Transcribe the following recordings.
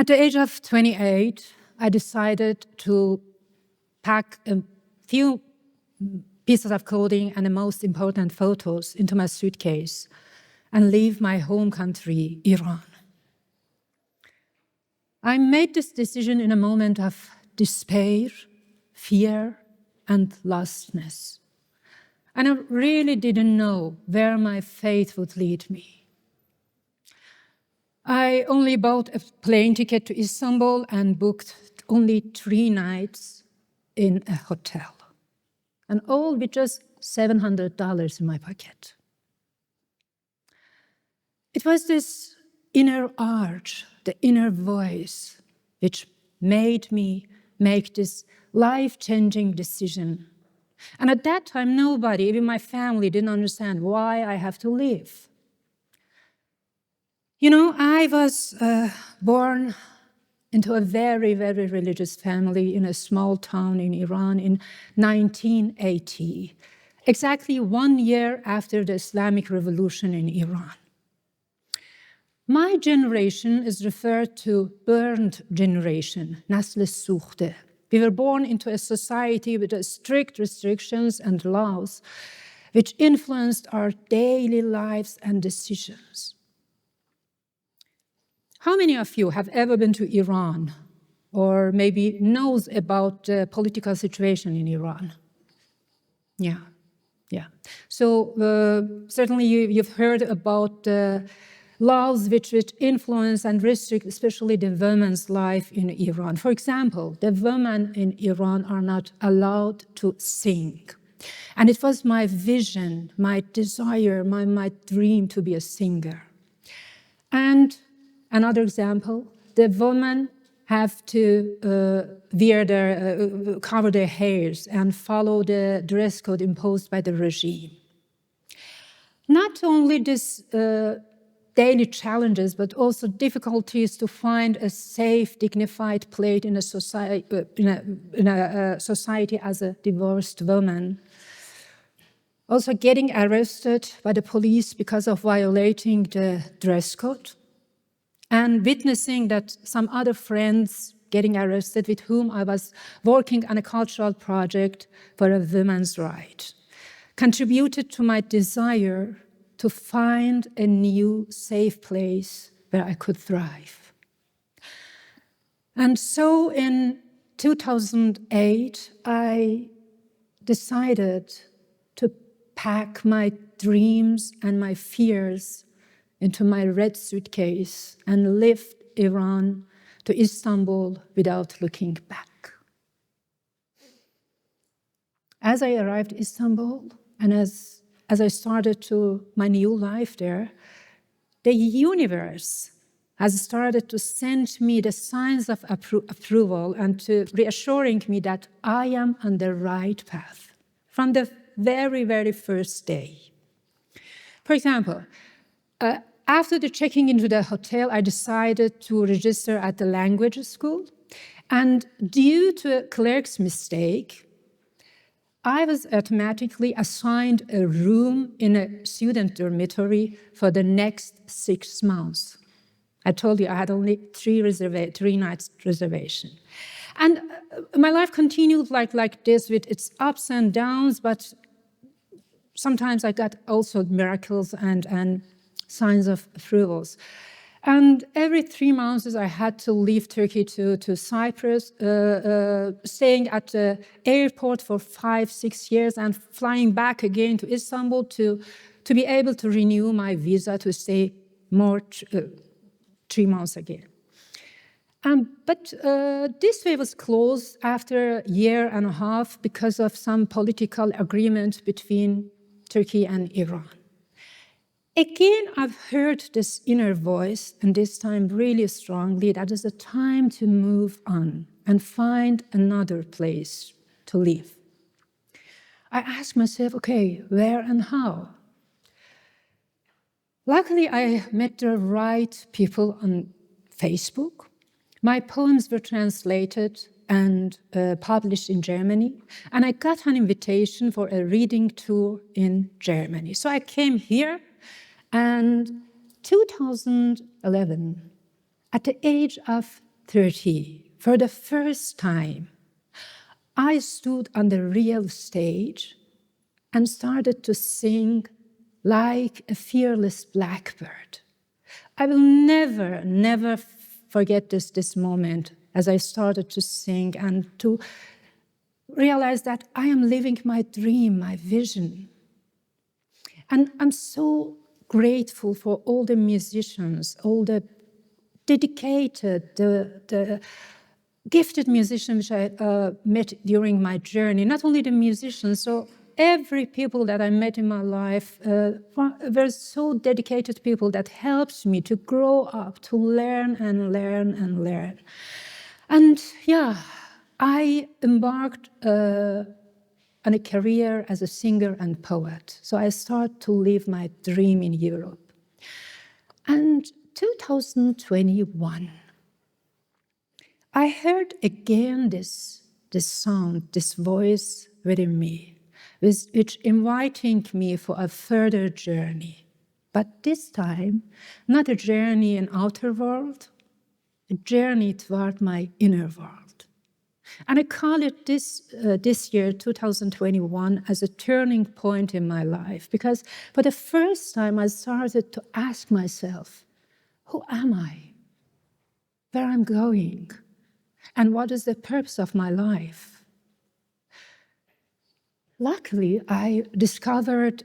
At the age of 28, I decided to pack a few pieces of clothing and the most important photos into my suitcase and leave my home country, Iran. I made this decision in a moment of despair, fear, and lostness. And I really didn't know where my fate would lead me. I only bought a plane ticket to Istanbul and booked only 3 nights in a hotel, and all with just $700 in my pocket. It was this inner urge, the inner voice, which made me make this life-changing decision. And at that time, nobody, even my family, didn't understand why I have to leave. You know, I was born into a very, very religious family in a small town in Iran in 1980, exactly 1 year after the Islamic Revolution in Iran. My generation is referred to burned generation, Nasl Sukhte. We were born into a society with strict restrictions and laws which influenced our daily lives and decisions. How many of you have ever been to Iran or maybe knows about the political situation in Iran? Yeah. So certainly you've heard about the laws which influence and restrict especially the women's life in Iran. For example, the women in Iran are not allowed to sing. And it was my vision, my desire, my dream to be a singer. And another example, the women have to cover their hairs and follow the dress code imposed by the regime. Not only this daily challenges, but also difficulties to find a safe, dignified place in a society as a divorced woman. Also getting arrested by the police because of violating the dress code, and witnessing that some other friends getting arrested with whom I was working on a cultural project for a women's right, contributed to my desire to find a new safe place where I could thrive. And so in 2008, I decided to pack my dreams and my fears into my red suitcase and left Iran to Istanbul without looking back. As I arrived in Istanbul and as I started my new life there, the universe has started to send me the signs of approval and to reassuring me that I am on the right path from the very, very first day. For example, after the checking into the hotel, I decided to register at the language school. And due to a clerk's mistake, I was automatically assigned a room in a student dormitory for the next 6 months. I told you I had only 3 nights reservation. And my life continued like this with its ups and downs, but sometimes I got also miracles and signs of approvals. And every 3 months, I had to leave Turkey to Cyprus, staying at the airport for 5-6 years and flying back again to Istanbul to be able to renew my visa to stay more 3 months again. But this way was closed after a year and a half because of some political agreement between Turkey and Iran. Again, I've heard this inner voice, and this time really strongly, that it's a time to move on and find another place to live. I asked myself, okay, where and how? Luckily, I met the right people on Facebook. My poems were translated and published in Germany, and I got an invitation for a reading tour in Germany. So I came here. And 2011, at the age of 30, for the first time, I stood on the real stage and started to sing like a fearless blackbird. I will never, never forget this moment as I started to sing and to realize that I am living my dream, my vision. And I'm so grateful for all the musicians, all the dedicated, the gifted musicians which I met during my journey. Not only the musicians, so every people that I met in my life were so dedicated people that helped me to grow up, to learn and learn and learn. And yeah, I embarked on a career as a singer and poet. So I started to live my dream in Europe. And 2021, I heard again this sound, this voice within me, which inviting me for a further journey. But this time, not a journey in outer world, a journey toward my inner world. And I call it this year, 2021, as a turning point in my life, because for the first time I started to ask myself, who am I? Where I'm going? And what is the purpose of my life? Luckily, I discovered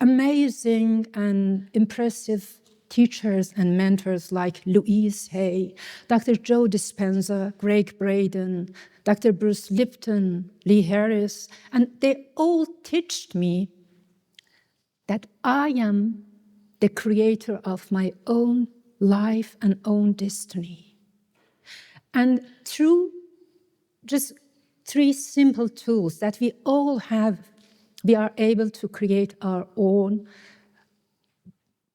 amazing and impressive teachers and mentors like Louise Hay, Dr. Joe Dispenza, Greg Braden, Dr. Bruce Lipton, Lee Harris, and they all taught me that I am the creator of my own life and own destiny. And through just 3 simple tools that we all have, we are able to create our own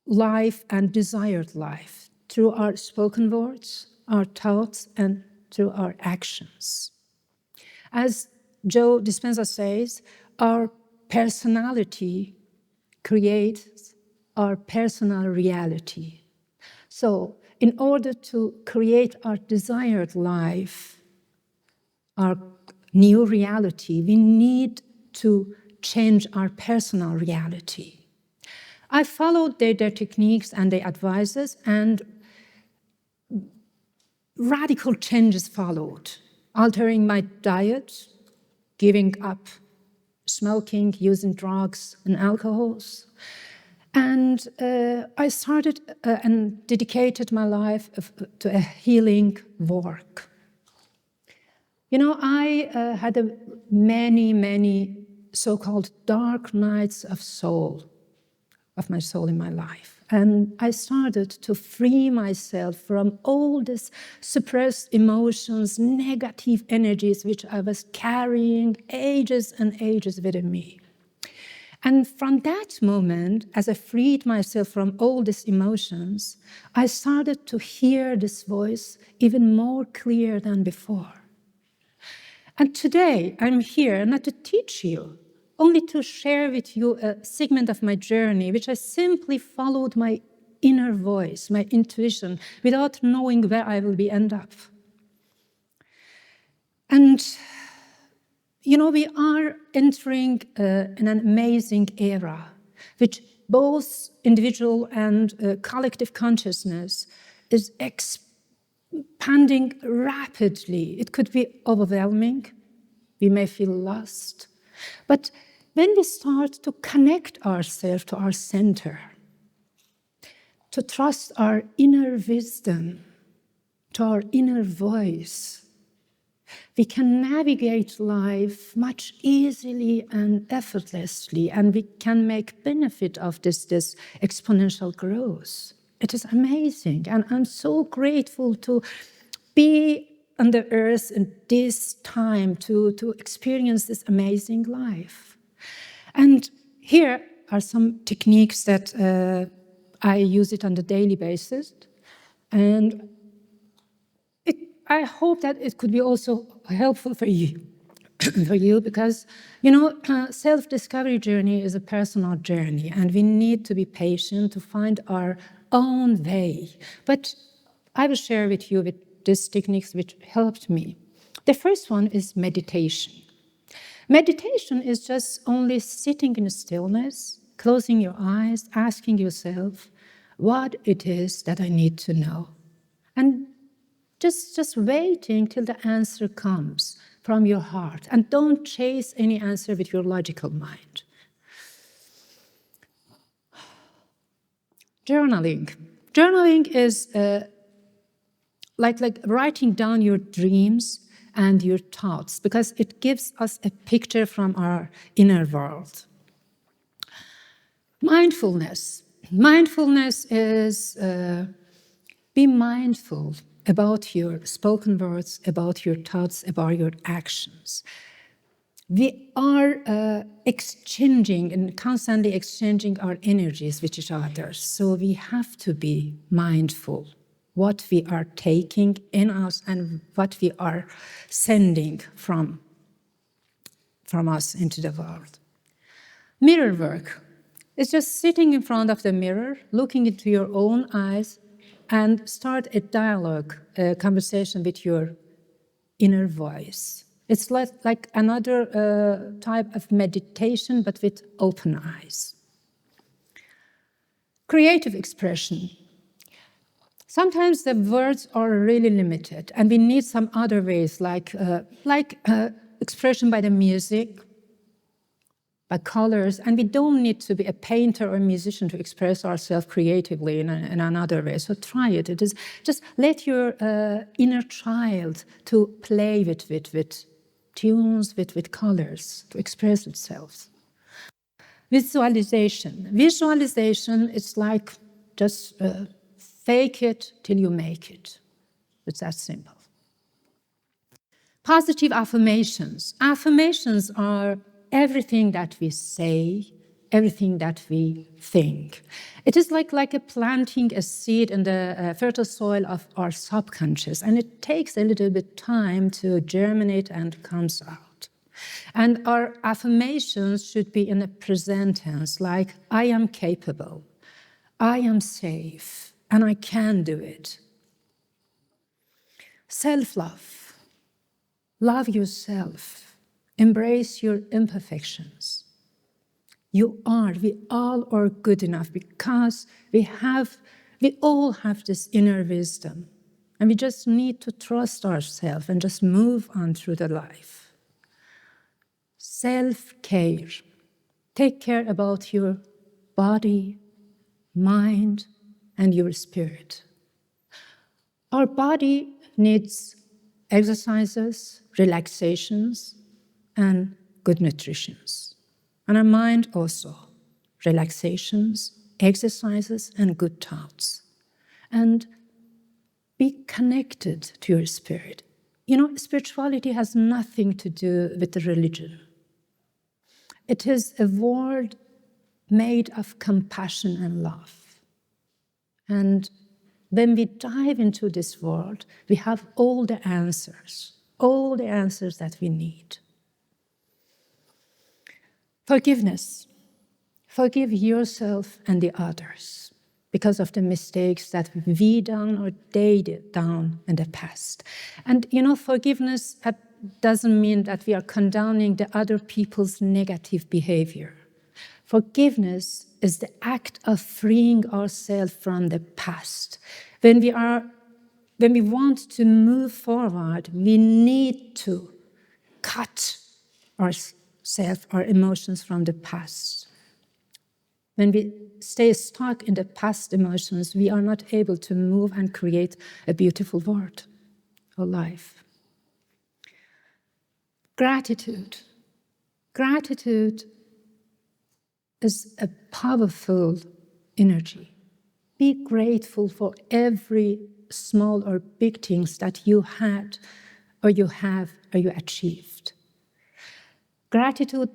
life and desired life through our spoken words, our thoughts, and through our actions. As Joe Dispenza says, our personality creates our personal reality. So, in order to create our desired life, our new reality, we need to change our personal reality. I followed their techniques and their advices, and radical changes followed, altering my diet, giving up smoking, using drugs and alcohols. And I started and dedicated my life to a healing work. You know, I had many so-called dark nights of my soul in my life. And I started to free myself from all these suppressed emotions, negative energies, which I was carrying ages and ages within me. And from that moment, as I freed myself from all these emotions, I started to hear this voice even more clear than before. And today, I'm here not to teach you, only to share with you a segment of my journey, which I simply followed my inner voice, my intuition, without knowing where I will end up. And, you know, we are entering an amazing era, which both individual and collective consciousness is expanding rapidly. It could be overwhelming. We may feel lost. But when we start to connect ourselves to our center, to trust our inner wisdom, to our inner voice, we can navigate life much easily and effortlessly, and we can make benefit of this exponential growth. It is amazing, and I'm so grateful to be on the earth in this time to experience this amazing life. And here are some techniques that I use it on a daily basis. And I hope that it could be also helpful for you, because, you know, self-discovery journey is a personal journey, and we need to be patient to find our own way. But I will share with you with these techniques which helped me. The first one is meditation. Meditation is just only sitting in stillness, closing your eyes, asking yourself what it is that I need to know. And just waiting till the answer comes from your heart. And don't chase any answer with your logical mind. Journaling. Journaling is like writing down your dreams and your thoughts, because it gives us a picture from our inner world. Mindfulness. Mindfulness is be mindful about your spoken words, about your thoughts, about your actions. We are exchanging and constantly exchanging our energies with each other, so we have to be mindful what we are taking in us and what we are sending from us into the world. Mirror work is just sitting in front of the mirror, looking into your own eyes, and start a dialogue, a conversation with your inner voice. It's like another type of meditation, but with open eyes. Creative expression. Sometimes the words are really limited, and we need some other ways, like expression by the music, by colors, and we don't need to be a painter or a musician to express ourselves creatively in another way. So try it. It is just let your inner child to play with tunes, with colors, to express itself. Visualization. Visualization is like just fake it till you make it. It's that simple. Positive affirmations. Affirmations are everything that we say, everything that we think. It is like a planting a seed in the fertile soil of our subconscious, and it takes a little bit time to germinate and comes out. And our affirmations should be in a present tense, like I am capable, I am safe, and I can do it. Self-love. Love yourself. Embrace your imperfections. We all are good enough because we all have this inner wisdom, and we just need to trust ourselves and just move on through the life. Self-care. Take care about your body, mind, and your spirit. Our body needs exercises, relaxations, and good nutritions. And our mind also, relaxations, exercises, and good thoughts. And be connected to your spirit. You know, spirituality has nothing to do with the religion. It is a world made of compassion and love. And when we dive into this world, we have all the answers that we need. Forgiveness. Forgive yourself and the others because of the mistakes that we done or they done in the past. And you know, forgiveness doesn't mean that we are condoning the other people's negative behavior. Forgiveness is the act of freeing ourselves from the past. When we want to move forward, we need to cut our emotions from the past. When we stay stuck in the past emotions, we are not able to move and create a beautiful world or life. Gratitude. Gratitude is a powerful energy. Be grateful for every small or big things that you had, or you have, or you achieved. Gratitude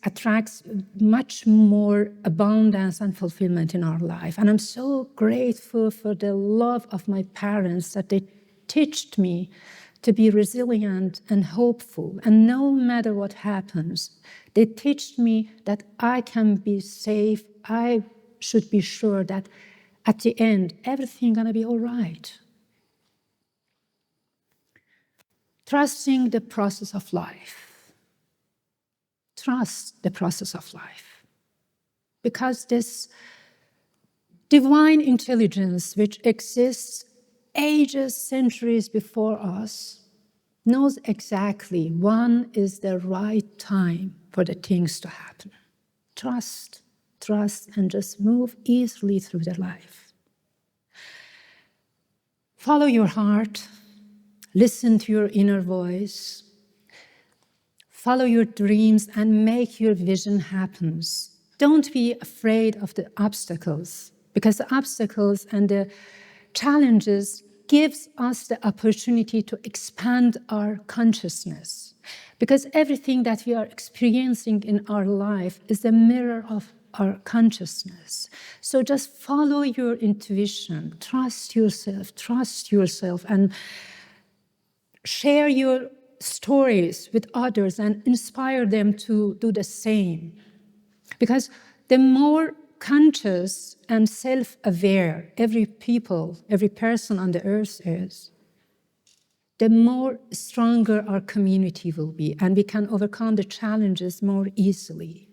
attracts much more abundance and fulfillment in our life. And I'm so grateful for the love of my parents that they taught me to be resilient and hopeful. And no matter what happens, they taught me that I can be safe. I should be sure that at the end, everything's gonna be all right. trusting the process of life. Trust the process of life. Because this divine intelligence, which exists ages, centuries before us, knows exactly when is the right time for the things to happen. Trust, and just move easily through the life. Follow your heart, listen to your inner voice, follow your dreams and make your vision happen. Don't be afraid of the obstacles, because the obstacles and the challenges gives us the opportunity to expand our consciousness. Because everything that we are experiencing in our life is a mirror of our consciousness. So just follow your intuition, trust yourself, and share your stories with others and inspire them to do the same. Because the more conscious and self-aware every person on the earth is, the more stronger our community will be, and we can overcome the challenges more easily.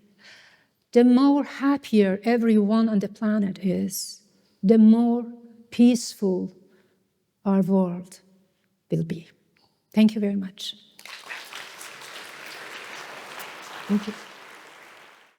The more happier everyone on the planet is, the more peaceful our world will be. Thank you very much. Thank you.